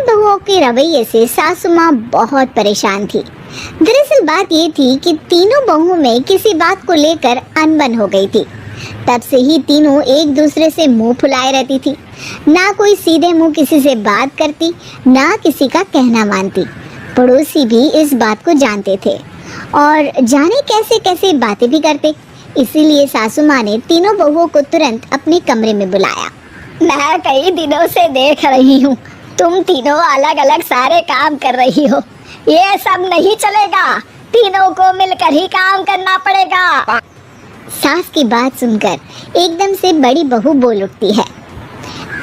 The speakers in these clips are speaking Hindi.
इन बहुओं के रवैये से सासू माँ बहुत परेशान थी। दरअसल बात ये थी कि तीनों बहुओं में किसी बात को लेकर अनबन हो गई थी। तब से ही तीनों एक दूसरे से मुंह फुलाए रहती थी। ना कोई सीधे मुंह किसी से बात करती, ना किसी का कहना मानती। पड़ोसी भी इस बात को जानते थे और जाने कैसे कैसे बातें भी करते। इसीलिए सासू माँ ने तीनों बहुओं को तुरंत अपने कमरे में बुलाया। मैं कई दिनों से देख रही हूँ, तुम तीनों अलग अलग सारे काम कर रही हो। ये सब नहीं चलेगा, तीनों को मिलकर ही काम करना पड़ेगा। सास की बात सुनकर एकदम से बड़ी बहू बोल उठती है।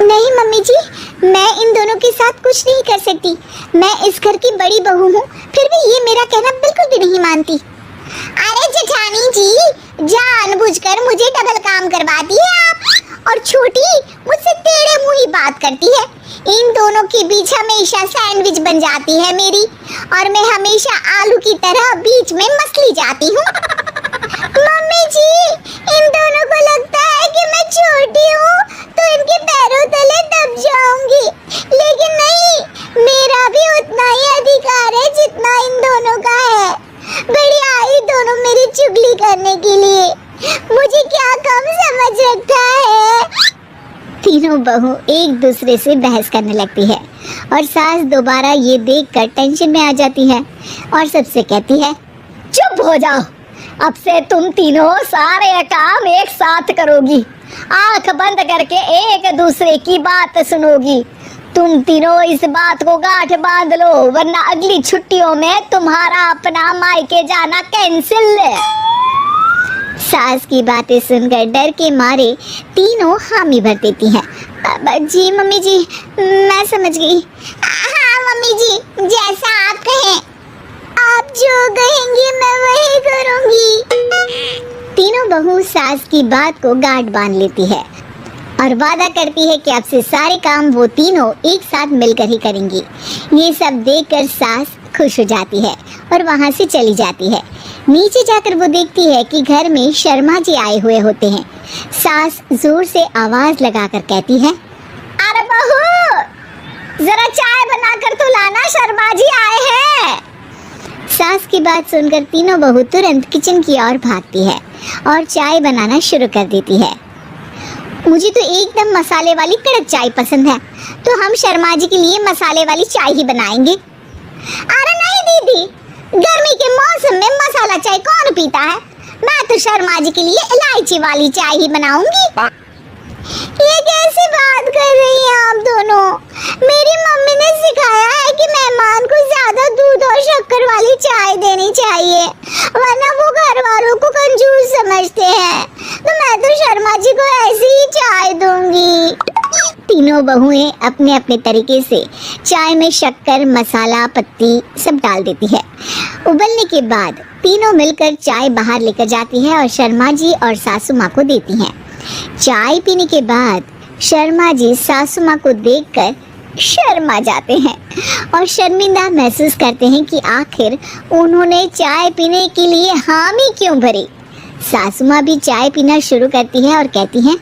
नहीं मम्मी जी, मैं इन दोनों के साथ कुछ नहीं कर सकती। मैं इस घर की बड़ी बहू हूँ, फिर भी ये मेरा कहना बिल्कुल भी नहीं मानती। अरे जेठानी जी, जानबूझकर मुझे डबल काम करवाती है आप, और छोटी मुझसे टेढ़े मुंह ही बात करती है। इन दोनों के बीच हमेशा सैंडविच बन जाती है मेरी, और मैं हमेशा आलू की तरह बीच में मसली जाती हूँ। मम्मी जी, इन दोनों को लगता है कि मैं छोटी हूँ तो इनके पैरों तले दब जाऊंगी, लेकिन नहीं, मेरा भी उतना ही अधिकार है जितना इन दोनों का है। बड़ी आई दोनों मेरी चुगली करने के लिए, मुझे क्या कम समझ रखा है। तीनों बहू एक दूसरे से बहस करने लगती है और सास दोबारा ये देखकर टेंशन में आ जाती है और सबसे कहती है, चुप हो जाओ, अब से तुम तीनों सारे काम एक साथ करोगी। आंख बंद करके एक दूसरे की बात सुनोगी। तुम तीनों इस बात को गांठ बांध लो, वरना अगली छुट्टियों में तुम्हारा अपना मायके जाना कैंसिल है। सास की बातें सुनकर डर के मारे तीनों हामी भर देती हैं। जी मम्मी जी, मैं समझ गई। हाँ मम्मी जी, जैसा आप कहें, आप जो कहेंगी मैं वही करूंगी। तीनों बहू सास की बात को गांठ बांध लेती है और वादा करती है कि अब से सारे काम वो तीनों एक साथ मिलकर ही करेंगी। ये सब देखकर सास खुश हो जाती है और वहाँ से चली जाती है। नीचे जाकर वो देखती है कि घर में शर्मा जी आए हुए होते हैं। सास जोर से आवाज लगाकर कहती है, अरे बहू, जरा चाय बनाकर तो लाना, शर्मा जी आए हैं। सास की बात सुनकर तीनों बहू तुरंत किचन की ओर भागती है और चाय बनाना शुरू कर देती है। मुझे तो एकदम मसाले वाली कड़क चाय पसंद है, तो हम शर्मा जी के लिए मसाले वाली चाय ही बनाएंगे। अरे नहीं दीदी, गर्मी के मौसम में मसाला चाय कौन पीता है? मैं तो शर्मा जी के लिए इलायची वाली चाय ही बनाऊंगी। ये कैसी बात कर रही हैं आप दोनों? मेरी मम्मी ने सिखाया है कि मेहमान को ज्यादा दूध और शक्कर वाली चाय देनी चाहिए, वरना वो घर वालों को कंजूस समझते हैं। तो मैं तो शर्मा जी को ऐसी ही चाय दूंगी। तीनों बहुएं अपने अपने तरीके से चाय में शक्कर, मसाला, पत्ती सब डाल देती है। उबलने के बाद तीनों मिलकर चाय बाहर लेकर जाती है और शर्मा जी और सासू माँ को देती हैं। चाय पीने के बाद शर्मा जी सासू माँ को देखकर शर्मा जाते हैं और शर्मिंदा महसूस करते हैं कि आखिर उन्होंने चाय पीने के लिए हामी क्यों भरी। सासू माँ भी चाय पीना शुरू करती है और कहती हैं,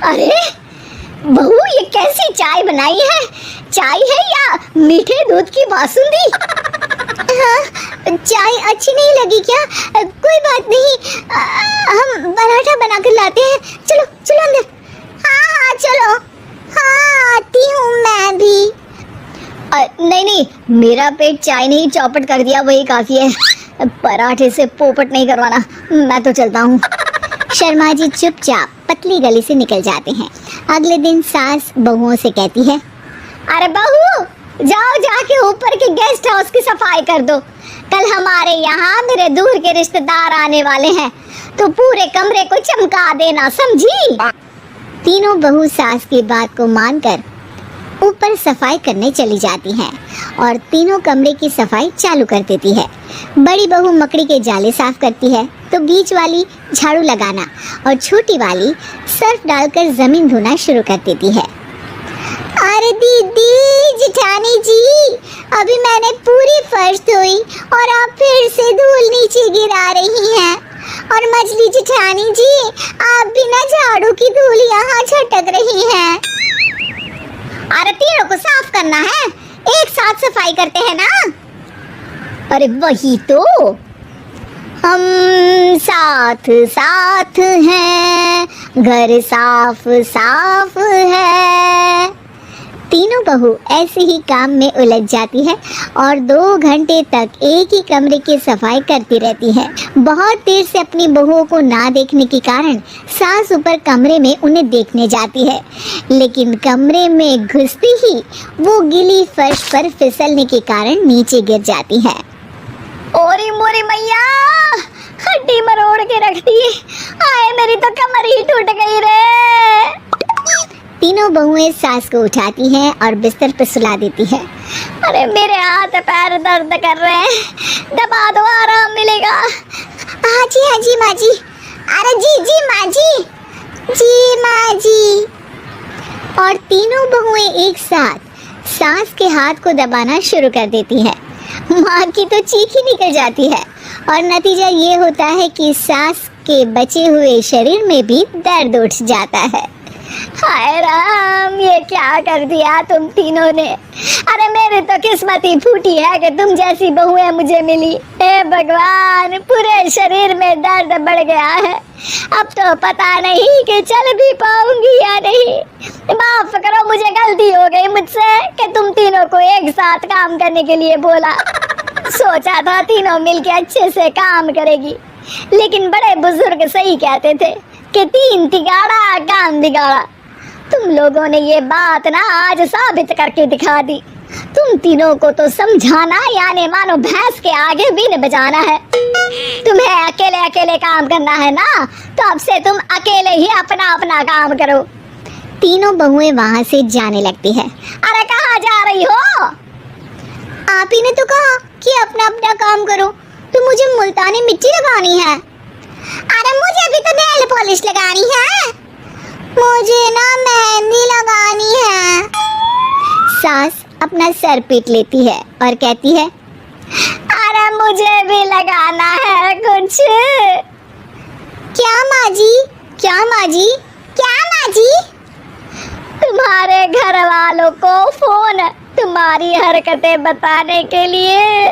अरे बहू, ये कैसी चाय बनाई है? चाय है या मीठे दूध की बासुंदी? हाँ, चाय अच्छी नहीं लगी क्या? कोई बात नहीं, हम पराठा बना कर लाते हैं। चलो चलो अंदर। हाँ हाँ चलो। हाँ आती हूँ मैं भी। नहीं नहीं, मेरा पेट चाय ने ही चौपट कर दिया, वही काफी है। पराठे से पोपट नहीं करवाना, मैं तो चलता हूँ। शर्मा जी चुपचाप पतली गली से निकल जाते हैं। अगले दिन सास बहुओं से कहती है, अरे बहू, जाओ जाके ऊपर के गेस्ट हाउस की सफाई कर दो। कल हमारे यहाँ मेरे दूर के रिश्तेदार आने वाले हैं, तो पूरे कमरे को चमका देना, समझी? तीनों बहू सास की बात को मानकर ऊपर सफाई करने चली जाती हैं और तीनों कमरे की सफाई चालू कर देती है। बड़ी बहू मकड़ी के जाले साफ करती है, तो बीच वाली झाड़ू लगाना और छोटी वाली सर्फ डालकर जमीन धोना शुरू कर देती है। अरे दीदी, जेठानी जी, अभी मैंने पूरी फर्श धोई और आप फिर से धूल नीचे गिरा रही हैं। और मछली जेठानी जी, आप बिना झाड़ू की धूल यहाँ छटक रही हैं। अरे तीनों को साफ करना है, साफ सफाई करते हैं ना। अरे वही तो, हम साथ साथ हैं, घर साफ साफ है। तीनों बहू ऐसे ही काम में उलझ जाती है और 2 घंटे तक एक ही कमरे की सफाई करती रहती है। बहुत देर से अपनी बहुओं को ना देखने के कारण सास ऊपर कमरे में उन्हें देखने जाती है, लेकिन कमरे में घुसती ही वो गीली फर्श पर फिसलने के कारण नीचे गिर जाती है। ओरी मोरी मैया, हड्डी मरोड़ के रख दी। आए मेरी तो कमर ही टूट गई रे। तीनों बहुएं सास को उठाती हैं और बिस्तर पर सुला देती है। अरे मेरे हाथ पैर दर्द कर रहे हैं, दबा दो आराम मिलेगा। हाँ जी माँ जी। अरे जी माँ जी माँ जी। और तीनों बहुएं एक साथ सास के हाथ को दबाना शुरू कर देती है। माँ की तो चीख ही निकल जाती है और नतीजा ये होता है कि सास के बचे हुए शरीर में भी दर्द उठ जाता है। हाय राम, ये क्या कर दिया तुम तीनों ने। अरे मेरी तो किस्मत ही फूटी है कि तुम जैसी बहुएं मुझे मिली। हे भगवान, पूरे शरीर में दर्द बढ़ गया है। अब तो पता नहीं कि चल भी पाऊंगी या नहीं। माफ करो, मुझे गलती हो गई मुझसे कि तुम तीनों को एक साथ काम करने के लिए बोला। सोचा था तीनों मिलके अच्छे से काम करेगी, लेकिन बड़े बुजुर्ग सही कहते थे कि 3 तिगाड़ा काम बिगाड़ा। तुम लोगों ने ये बात ना आज साबित करके दिखा दी। तुम तीनों को तो समझाना यानी मानो भैंस के आगे बीन बजाना है। तुम्हें अकेले अकेले काम करना है ना, तो अब से तुम अकेले ही अपना अपना काम करो। तीनों बहुएं वहां से जाने लगती है। अरे कहाँ जा रही हो? आप ही ने तो कहा कि अपना अपना काम करो, तो मुझे मुल्तानी मिट्टी लगानी है। अरे मुझे भी तो नेल पॉलिश लगानी है। मुझे ना मेहंदी लगानी है। सास अपना सर पीट लेती है और कहती है, अरे मुझे भी लगाना है कुछ। क्या माँ जी? क्या माँ जी? क्या माँ जी? तुम्हारे घर वालों को फोन तुम्हारी हरकतें बताने के लिए।